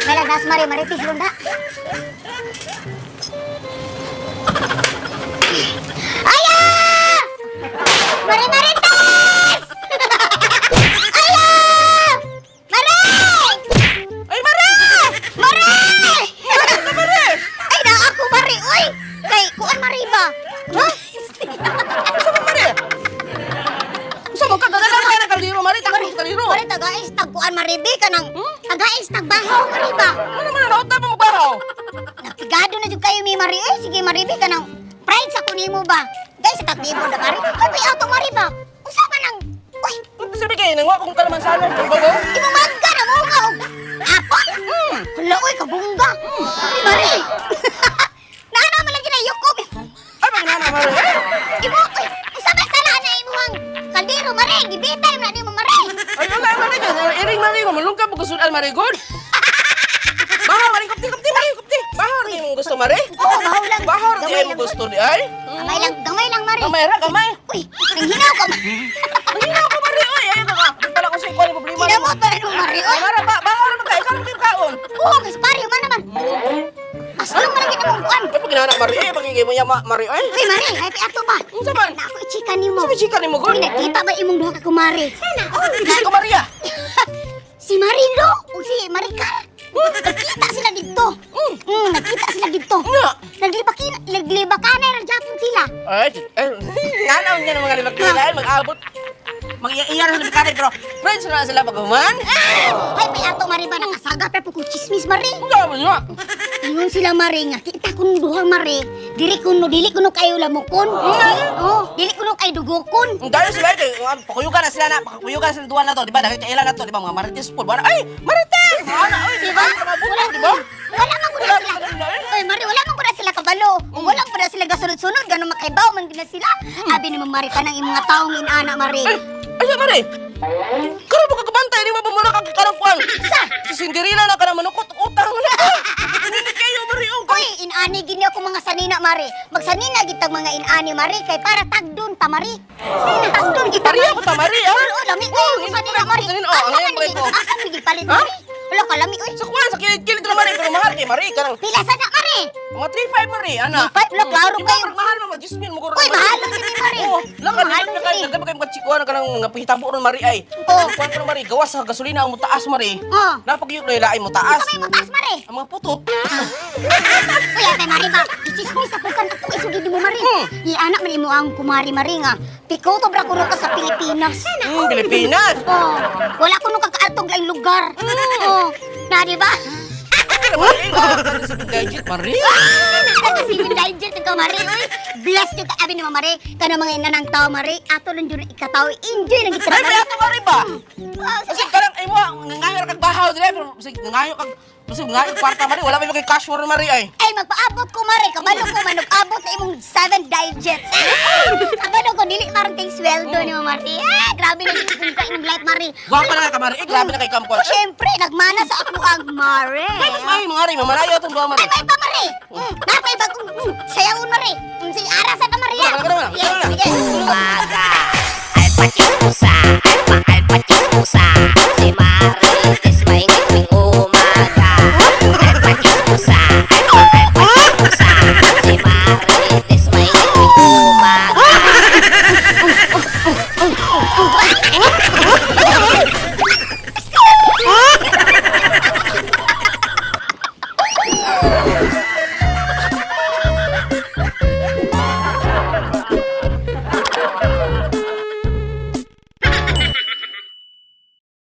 Mela das mari maritis lunda. Ayah! Mari maritis! Ayah! Mari! Ay, Mare! Mari! Ano, Mare? Ay na ako mari oy. Kay kuan mari ba? Ha? Gusto mo, Mare? Gusto mo, kagagalan mo kaya ng kaldero, Mare. Takot sa kaldero. Mari tagais tag kuan mari bi kanang tagais tag bahaw mari ba? Ano man, naot na pa magbahaw. Napigado na jud kayo mi mari eh. Sige mari bi kanang pride sa kunimo ba? Guys, tag libo na mari. Ay may auto mari ba? Usa man nang uy, Ano sabi kayo, nangwa kong kalaman sa alam, di ba mo? imo magka na mo nga og apa? Hala oy kabungga. Ay mari. Nana man lang ginayukob. Ay, magnana, Mare. Imo oy, usa ba sala na imuhang kaldero mari? Gibitay man nimo mari. Ay, wala, Mare. Iring, Mare. Malungkap mo gustunan, Mare. Good. Bahaw, Mare. Kupti, Mare. Kupti. Bahaw, di mo gusto, Mare. Oo, bahaw lang. Bahaw, di Gamay mo lang. gusto, di ay? Gamay lang mari. Gamay ra, gamay. Uy, nanghinaw ka. Ang hinaw ko, Mare. Ay, ay, baka. Di pala ko sa ikaw, ang problema. Kinamot pa rin mo mari. Ay, Mare, bahaw naman ka. Ikaw naman kaon. Oo, mas pari man naman. Aslong man ang ginamungkuan. Ay, pag ginana, Mare. Eh, pagigay mo niya, Mare. Ay, Uy, mari, happy ato ba? ano saman? Na ako ichika ni mo. Sabi, chika ni mo, Uy, good. nakita ba imong duha ka kumari? Gusto ko, Maria. Si Marilo o si Maricar. Nagkita sila dito. Nagkita sila dito. Nga. Naglibakanay ng Japon sila. Ay, nganaw niya ng mga libakilan, mag-abot. Mag-iyan sa libakilan, pero friends na sila pag-human. Ay, may ato mari ba nakasaga pero kung chismis mari. Ang sabi niya. Ingon sila mari nga kita kun duha mari. Dili kuno kayo lamukon. Oh, dili kuno kay dugokon. Ang dahil sila, pakuyukan na sila na, pakuyukan na sila duwan na to, di ba? Dahil kailan na to, di ba? Mga marites po. Ay, marites! Ano, ay, Di ba? di ba? Wala man ko na sila. Oy, Mari, wala man ko na sila kabalo. Kung wala ko na sila gasunod-sunod, gano'n makaibaw man din na sila. Abi naman Mari ka ng imong mga taong inana, Mari. Ay, Mari! Karo mo kakabantay, di ba ba muna kakikarangkwang? Sa? Si Cinderella na ka naman, utang na ka. Hindi kayo, Mari, Uy, inani gini ako mga sanina, Mari. Magsanina gitag mga inani, Mari, kay para tagdon ta, Mari. Tagdon kita, Pariya ko ta, Mari, ha? Oo, lami kayo mo sanina, Mari. Ngayon, Mari ko. Asan bigil palit, Mari? Wala ka lami, uy. Sa kuwan, sa kilid-kilid na, Mari, pero mahal kay Mari, karang Pila sa na, Mari? mga 3-5, Mari, ana. 3-5, wala, klaro kayo. Mahal mo, mag-ismin mo ko Uy, mahal lang din, Mari. Oo, lakan, Mahal lang din. nagkaba kayo mga chikuan ka ng mga pihitabo ron, Mari, ay. Oo. Kuwan ka ng Mari, gawas sa gasolina ang mutaas, Mari. Oo. Napag-yuk na ilaay mo taas. Ito may matas, Mari. Ang mga putot. Uy, ate Mari ba? Ichismis sa pukan ako isugid mo Mari. Anak man imo ang kumari Mari nga. Piko to bra kuno ka sa Pilipinas. Pilipinas. Oh, wala kuno ka kaatog laing lugar. Oh, na di ba? Mari, sa gadget, Mari. Kasi yung digest ka Mari. Uy, bless you ka abi ni Mari. Kana mga inanang tao Mari. Ato lang jud ikataw. Enjoy lang kita Ay, Mari. may ato, Mari ba? Oh, Kasi sige. karang, ay mo, ngayon kag bahaw dili, pero ngayon kag, kasi ngayon kwarta, Mari, wala may kay cash mo ron, Mari, ay. Ay, magpaabot ko Mari. Kabalo ko man abot sa imong 7 digest. Kabalo ko dili maranting sweldo ni Mari. Ah, grabe na yung kung imong life Mari. Gwapa na ka, Mari. Grabe na kay kampon. Oh, syempre, nagmana sa ako ang Mare. Ay, mga Mari, mamarayo itong duwa, Mari. Ay, may pa, Mare. Napay bagong sayawon, Mare. Si Arasan na, Maria. Wala, wala, wala, wala. Sige, sige.